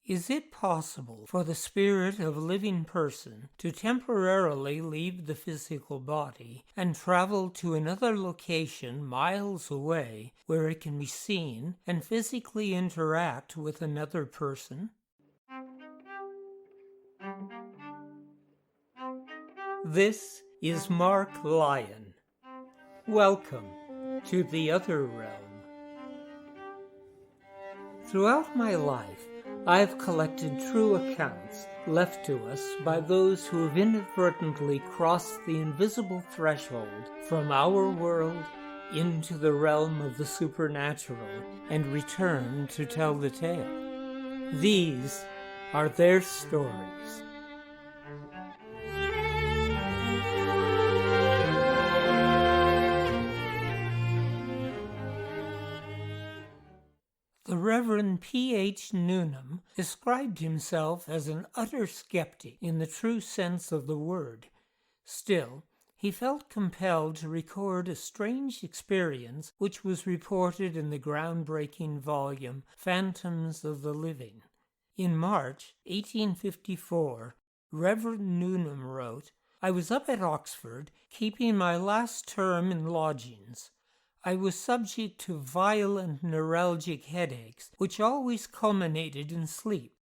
Is it possible for the spirit of a living person to temporarily leave the physical body and travel to another location miles away where it can be seen and physically interact with another person? This is Mark Lyon. Welcome to the other realm. Throughout my life, I have collected true accounts left to us by those who have inadvertently crossed the invisible threshold from our world into the realm of the supernatural and returned to tell the tale. These are their stories. The Reverend P.H. Newnham described himself as an utter skeptic in the true sense of the word. Still, he felt compelled to record a strange experience which was reported in the groundbreaking volume Phantoms of the Living. In March 1854, Reverend Newnham wrote, "I was up at Oxford, keeping my last term in lodgings. I was subject to violent neuralgic headaches, which always culminated in sleep.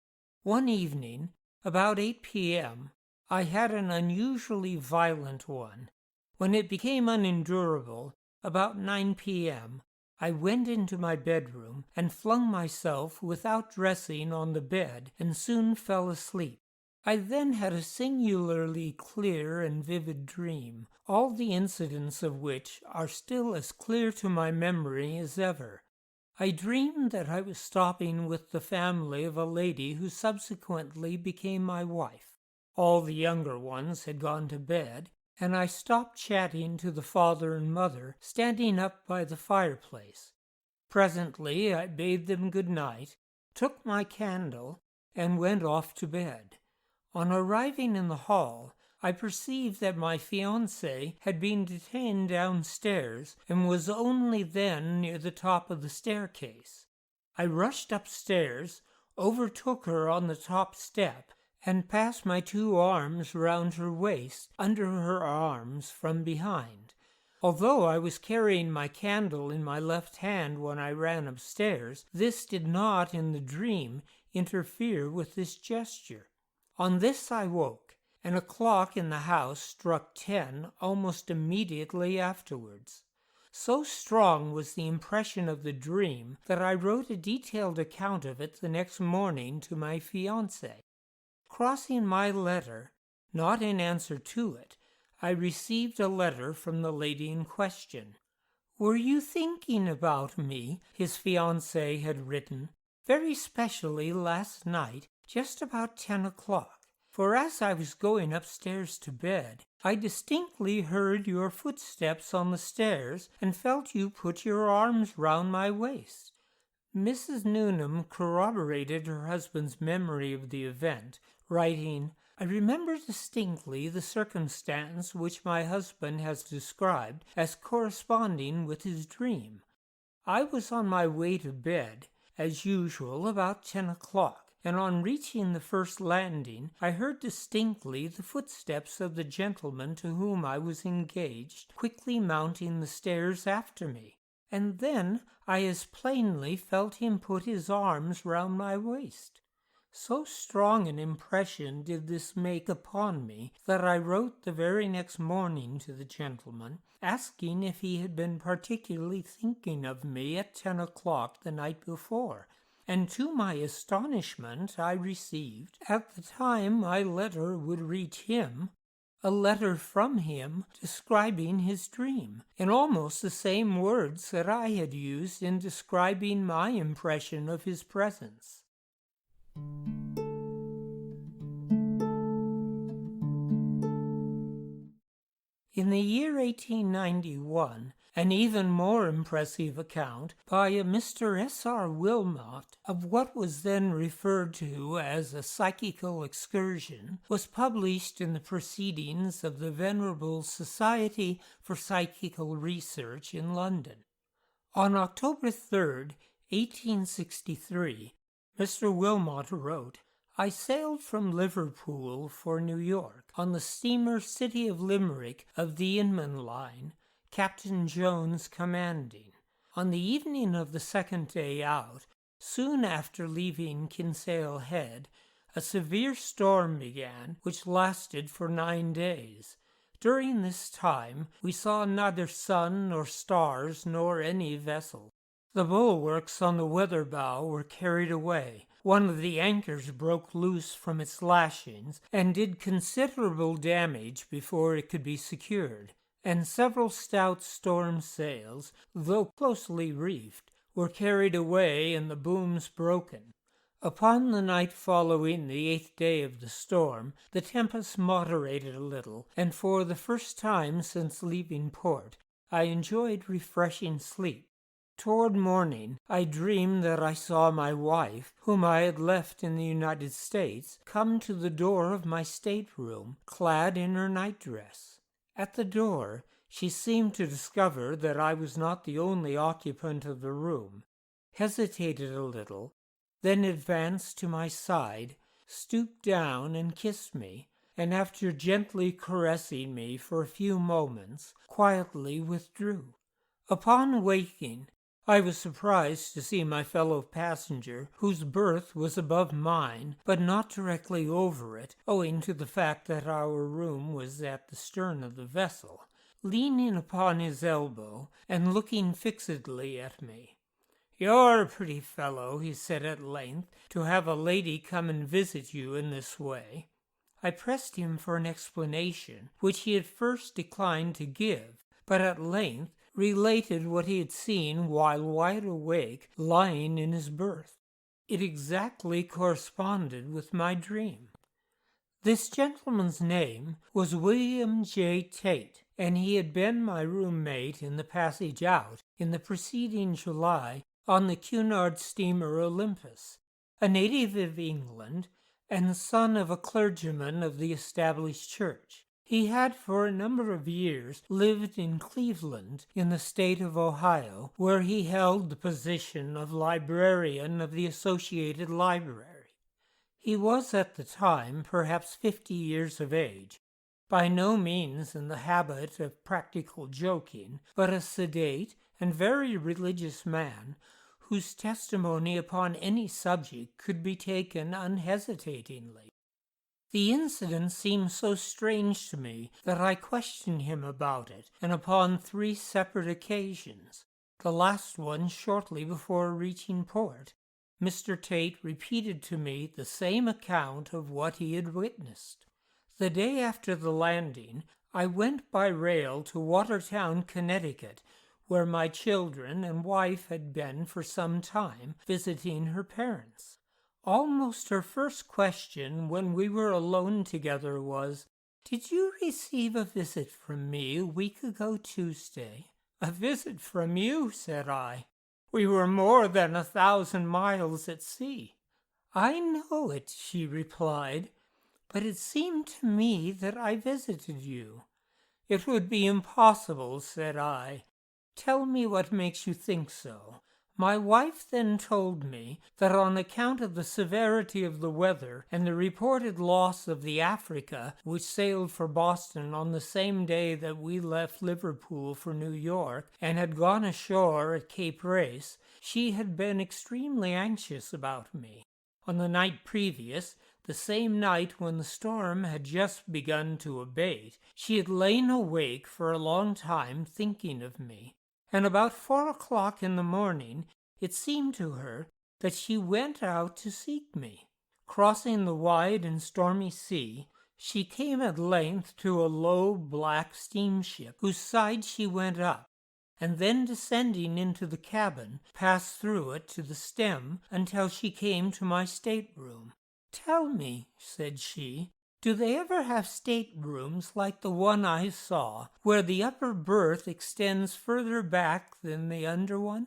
One evening, about 8 p.m., I had an unusually violent one. When it became unendurable, about 9 p.m., I went into my bedroom and flung myself without dressing on the bed and soon fell asleep. I then had a singularly clear and vivid dream, all the incidents of which are still as clear to my memory as ever. I dreamed that I was stopping with the family of a lady who subsequently became my wife. All the younger ones had gone to bed, and I stopped chatting to the father and mother, standing up by the fireplace. Presently I bade them good night, took my candle, and went off to bed. On arriving in the hall, I perceived that my fiancée had been detained downstairs and was only then near the top of the staircase. I rushed upstairs, overtook her on the top step, and passed my 2 arms round her waist, under her arms from behind. Although I was carrying my candle in my left hand when I ran upstairs, this did not, in the dream, interfere with this gesture. On this I woke, and a clock in the house struck 10 almost immediately afterwards. So strong was the impression of the dream that I wrote a detailed account of it the next morning to my fiancée. Crossing my letter, not in answer to it, I received a letter from the lady in question. "Were you thinking about me?" his fiancée had written, "very specially last night, just about 10 o'clock. For as I was going upstairs to bed, I distinctly heard your footsteps on the stairs and felt you put your arms round my waist." Mrs. Newnham corroborated her husband's memory of the event, writing, "I remember distinctly the circumstance which my husband has described as corresponding with his dream. I was on my way to bed, as usual, about 10 o'clock. And on reaching the first landing, I heard distinctly the footsteps of the gentleman to whom I was engaged quickly mounting the stairs after me, and then I as plainly felt him put his arms round my waist. So strong an impression did this make upon me that I wrote the very next morning to the gentleman, asking if he had been particularly thinking of me at 10 o'clock the night before, and to my astonishment I received, at the time my letter would reach him, a letter from him describing his dream, in almost the same words that I had used in describing my impression of his presence." In the year 1891, an even more impressive account by a Mr. S.R. Wilmot of what was then referred to as a psychical excursion was published in the Proceedings of the Venerable Society for Psychical Research in London. On October 3, 1863, Mr. Wilmot wrote, I sailed from Liverpool for New York on the steamer City of Limerick of the Inman Line, Captain Jones commanding. On the evening of the second day out, soon after leaving Kinsale Head, a severe storm began, which lasted for 9 days. During this time we saw neither sun nor stars nor any vessel. The bulwarks on the weather bow were carried away. One of the anchors broke loose from its lashings and did considerable damage before it could be secured, and several stout storm sails, though closely reefed, were carried away and the booms broken. Upon the night following the 8th day of the storm, the tempest moderated a little, and for the first time since leaving port, I enjoyed refreshing sleep. Toward morning, I dreamed that I saw my wife, whom I had left in the United States, come to the door of my stateroom, clad in her nightdress. At the door, she seemed to discover that I was not the only occupant of the room, hesitated a little, then advanced to my side, stooped down and kissed me, and after gently caressing me for a few moments, quietly withdrew. Upon waking, I was surprised to see my fellow passenger, whose berth was above mine, but not directly over it, owing to the fact that our room was at the stern of the vessel, leaning upon his elbow and looking fixedly at me. "You're a pretty fellow," he said at length, "to have a lady come and visit you in this way." I pressed him for an explanation, which he at first declined to give, but at length related what he had seen while wide awake, lying in his berth. It exactly corresponded with my dream. This gentleman's name was William J. Tate, and he had been my roommate in the passage out in the preceding July on the Cunard steamer Olympus, a native of England and the son of a clergyman of the established church. He had for a number of years lived in Cleveland in the state of Ohio, where he held the position of librarian of the Associated Library. He was at the time perhaps 50 years of age, by no means in the habit of practical joking, but a sedate and very religious man whose testimony upon any subject could be taken unhesitatingly. The incident seemed so strange to me that I questioned him about it, and upon 3 separate occasions, the last one shortly before reaching port, Mr. Tate repeated to me the same account of what he had witnessed. The day after the landing, I went by rail to Watertown, Connecticut, where my children and wife had been for some time visiting her parents. Almost her first question when we were alone together was, "Did you receive a visit from me a week ago Tuesday?" "A visit from you?" said I. "We were more than 1,000 miles at sea." "I know it," she replied, "but it seemed to me that I visited you." "It would be impossible," said I. "Tell me what makes you think so." My wife then told me that on account of the severity of the weather and the reported loss of the Africa, which sailed for Boston on the same day that we left Liverpool for New York and had gone ashore at Cape Race, she had been extremely anxious about me. On the night previous, the same night when the storm had just begun to abate, she had lain awake for a long time thinking of me. And about 4 o'clock in the morning, it seemed to her that she went out to seek me. Crossing the wide and stormy sea, she came at length to a low black steamship, whose side she went up, and then descending into the cabin, passed through it to the stem until she came to my stateroom. "Tell me," said she, "do they ever have staterooms like the one I saw, where the upper berth extends further back than the under one?"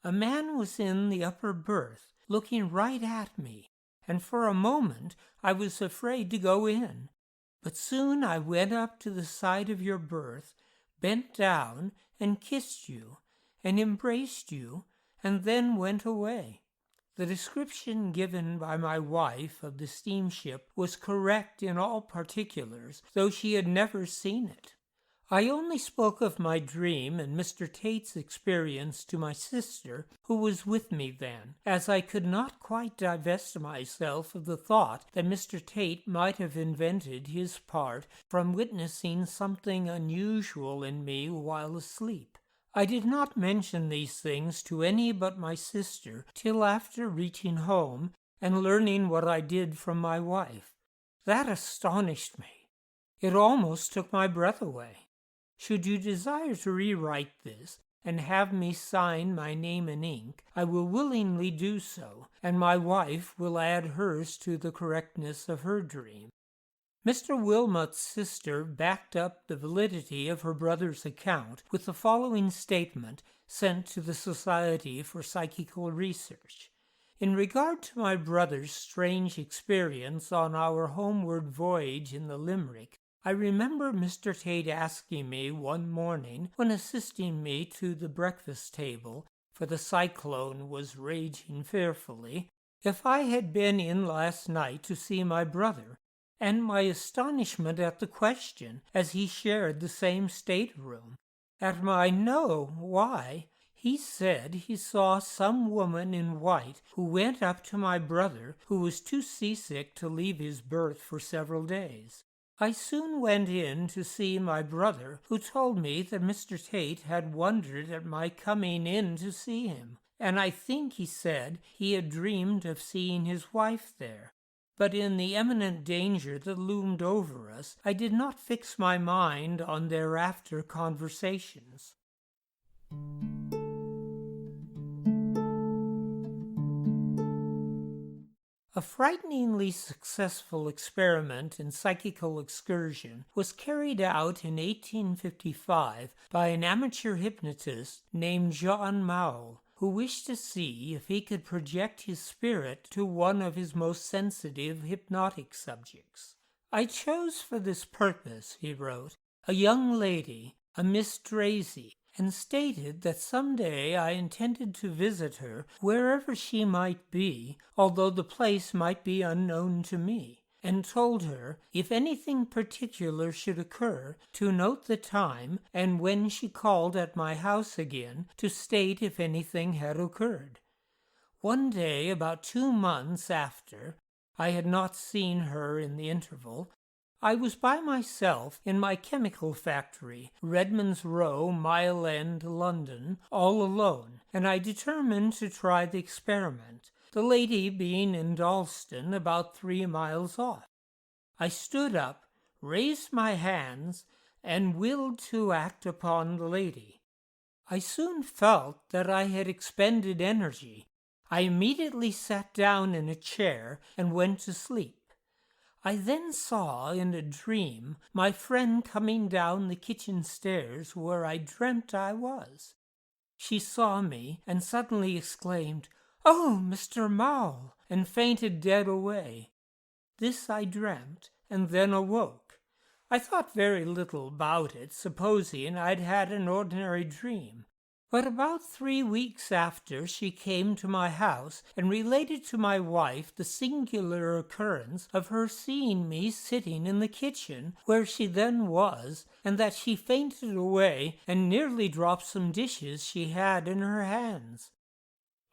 A man was in the upper berth, looking right at me, and for a moment I was afraid to go in. But soon I went up to the side of your berth, bent down and kissed you, and embraced you, and then went away. The description given by my wife of the steamship was correct in all particulars, though she had never seen it. I only spoke of my dream and Mr. Tate's experience to my sister, who was with me then, as I could not quite divest myself of the thought that Mr. Tate might have invented his part from witnessing something unusual in me while asleep. I did not mention these things to any but my sister till after reaching home and learning what I did from my wife. That astonished me. It almost took my breath away. Should you desire to rewrite this and have me sign my name in ink, I will willingly do so, and my wife will add hers to the correctness of her dream. Mr. Wilmot's sister backed up the validity of her brother's account with the following statement sent to the Society for Psychical Research. In regard to my brother's strange experience on our homeward voyage in the Limerick, I remember Mr. Tate asking me one morning, when assisting me to the breakfast table, for the cyclone was raging fearfully, if I had been in last night to see my brother, and my astonishment at the question, as he shared the same stateroom. At my "No, why?" he said he saw some woman in white who went up to my brother, who was too seasick to leave his berth for several days. I soon went in to see my brother, who told me that Mr. Tate had wondered at my coming in to see him, and I think he said he had dreamed of seeing his wife there. But in the imminent danger that loomed over us, I did not fix my mind on thereafter conversations. A frighteningly successful experiment in psychical excursion was carried out in 1855 by an amateur hypnotist named John Mowell, who wished to see if he could project his spirit to one of his most sensitive hypnotic subjects. "I chose for this purpose," he wrote, "a young lady, a Miss Drazy, and stated that some day I intended to visit her wherever she might be, although the place might be unknown to me, and told her, if anything particular should occur, to note the time, and when she called at my house again, to state if anything had occurred. One day, about 2 months after, I had not seen her in the interval, I was by myself in my chemical factory, Redmond's Row, Mile End, London, all alone, and I determined to try the experiment, the lady being in Dalston, about 3 miles off. I stood up, raised my hands, and willed to act upon the lady. I soon felt that I had expended energy. I immediately sat down in a chair and went to sleep. I then saw in a dream my friend coming down the kitchen stairs where I dreamt I was. She saw me and suddenly exclaimed, 'Oh, Mr. Mowell,' and fainted dead away. This I dreamt, and then awoke. I thought very little about it, supposing I'd had an ordinary dream. But about 3 weeks after, she came to my house and related to my wife the singular occurrence of her seeing me sitting in the kitchen where she then was, and that she fainted away and nearly dropped some dishes she had in her hands.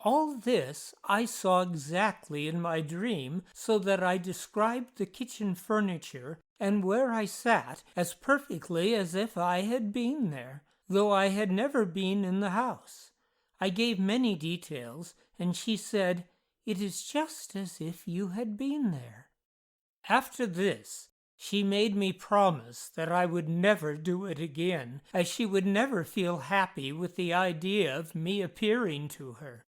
All this I saw exactly in my dream, so that I described the kitchen furniture and where I sat as perfectly as if I had been there, though I had never been in the house. I gave many details, and she said, 'It is just as if you had been there.' After this, she made me promise that I would never do it again, as she would never feel happy with the idea of me appearing to her.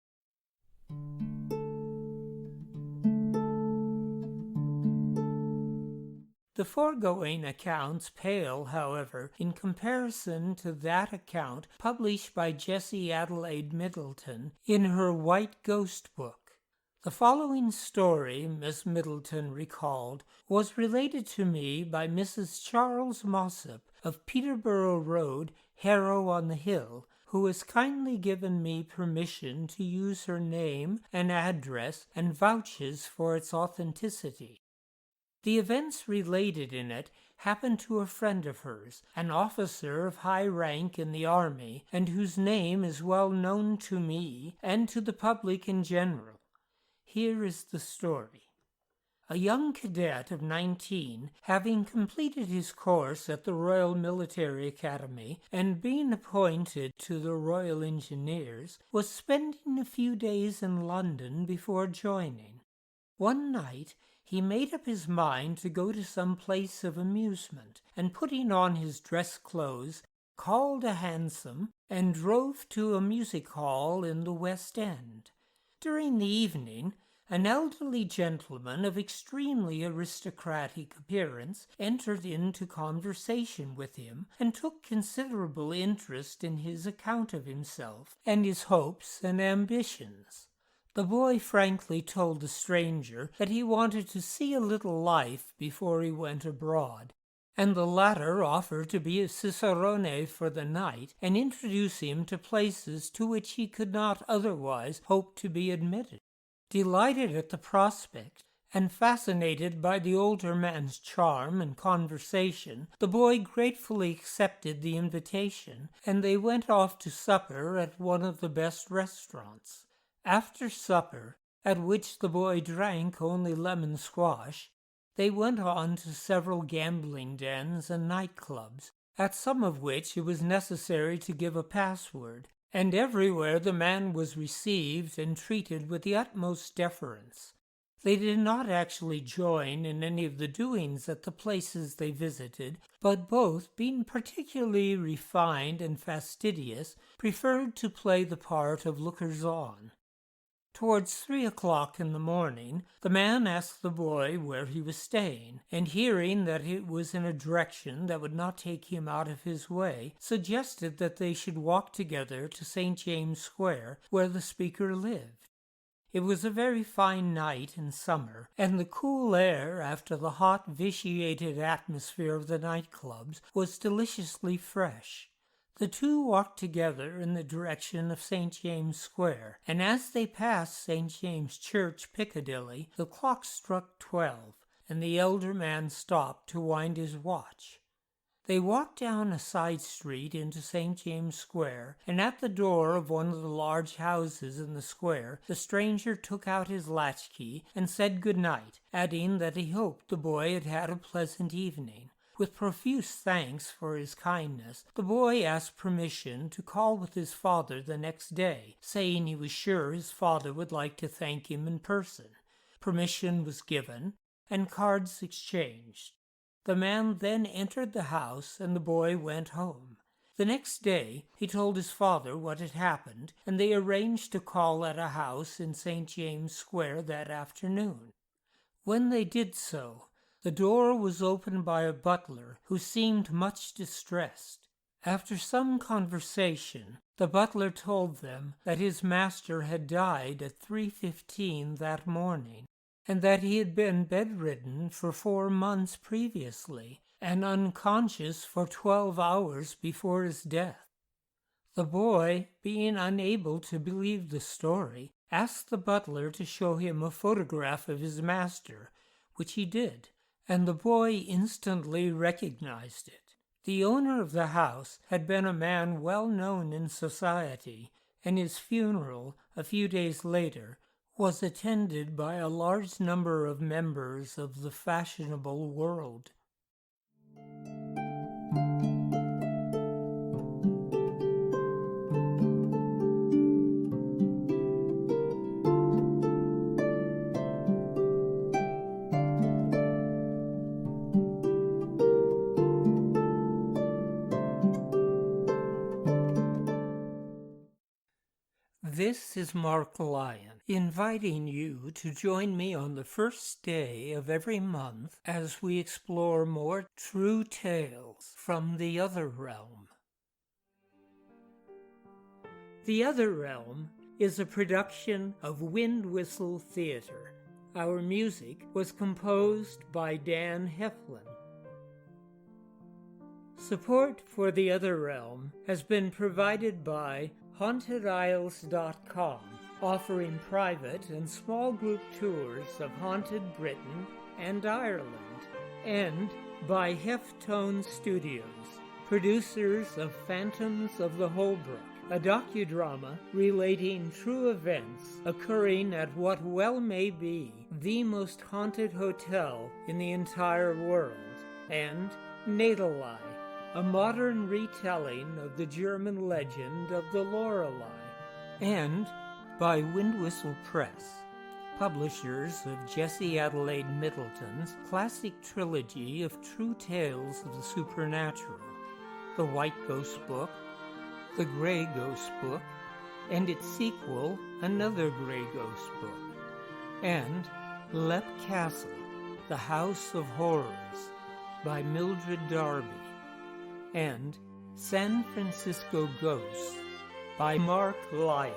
The foregoing accounts pale, however, in comparison to that account published by Jessie Adelaide Middleton in her White Ghost book. The following story, Miss Middleton recalled, was related to me by Mrs. Charles Mossop of Peterborough Road, Harrow-on-the-Hill, who has kindly given me permission to use her name and address and vouches for its authenticity. The events related in it happened to a friend of hers, an officer of high rank in the army, and whose name is well known to me and to the public in general. Here is the story. A young cadet of 19, having completed his course at the Royal Military Academy and being appointed to the Royal Engineers, was spending a few days in London before joining. One night he made up his mind to go to some place of amusement, and putting on his dress clothes, called a hansom and drove to a music hall in the West End. During the evening, an elderly gentleman of extremely aristocratic appearance entered into conversation with him and took considerable interest in his account of himself and his hopes and ambitions. The boy frankly told the stranger that he wanted to see a little life before he went abroad, and the latter offered to be a cicerone for the night and introduce him to places to which he could not otherwise hope to be admitted. Delighted at the prospect, and fascinated by the older man's charm and conversation, the boy gratefully accepted the invitation, and they went off to supper at one of the best restaurants. After supper, at which the boy drank only lemon squash, they went on to several gambling dens and nightclubs, at some of which it was necessary to give a password, and everywhere the man was received and treated with the utmost deference. They did not actually join in any of the doings at the places they visited, but both, being particularly refined and fastidious, preferred to play the part of lookers-on. Towards 3 o'clock in the morning, the man asked the boy where he was staying, and hearing that it was in a direction that would not take him out of his way, suggested that they should walk together to St. James Square, where the speaker lived. It was a very fine night in summer, and the cool air, after the hot, vitiated atmosphere of the nightclubs, was deliciously fresh. The two walked together in the direction of St. James Square, and as they passed St. James Church, Piccadilly, the clock struck 12, and the elder man stopped to wind his watch. They walked down a side street into St. James Square, and at the door of one of the large houses in the square, the stranger took out his latchkey and said good night, adding that he hoped the boy had had a pleasant evening. With profuse thanks for his kindness, the boy asked permission to call with his father the next day, saying he was sure his father would like to thank him in person. Permission was given, and cards exchanged. The man then entered the house, and the boy went home. The next day he told his father what had happened, and they arranged to call at a house in St. James Square that afternoon. When they did so, the door was opened by a butler who seemed much distressed. After some conversation, the butler told them that his master had died at 3:15 that morning, and that he had been bedridden for 4 months previously, and unconscious for 12 hours before his death. The boy, being unable to believe the story, asked the butler to show him a photograph of his master, which he did, and the boy instantly recognized it. The owner of the house had been a man well known in society, and his funeral, a few days later, was attended by a large number of members of the fashionable world. This is Mark Lyon, inviting you to join me on the first day of every month as we explore more true tales from the other realm. The Other Realm is a production of Wind Whistle Theater. Our music was composed by Dan Heflin. Support for The Other Realm has been provided by HauntedIsles.com, offering private and small group tours of haunted Britain and Ireland, and by Heftone Studios, producers of Phantoms of the Holbrook, a docudrama relating true events occurring at what well may be the most haunted hotel in the entire world, and Nadelei, a modern retelling of the German legend of the Lorelei, and by Windwhistle Press, publishers of Jessie Adelaide Middleton's classic trilogy of true tales of the supernatural, The White Ghost Book, The Grey Ghost Book, and its sequel, Another Grey Ghost Book, and Leap Castle, The House of Horrors, by Mildred Darby, and San Francisco Ghosts by Mark Lyon.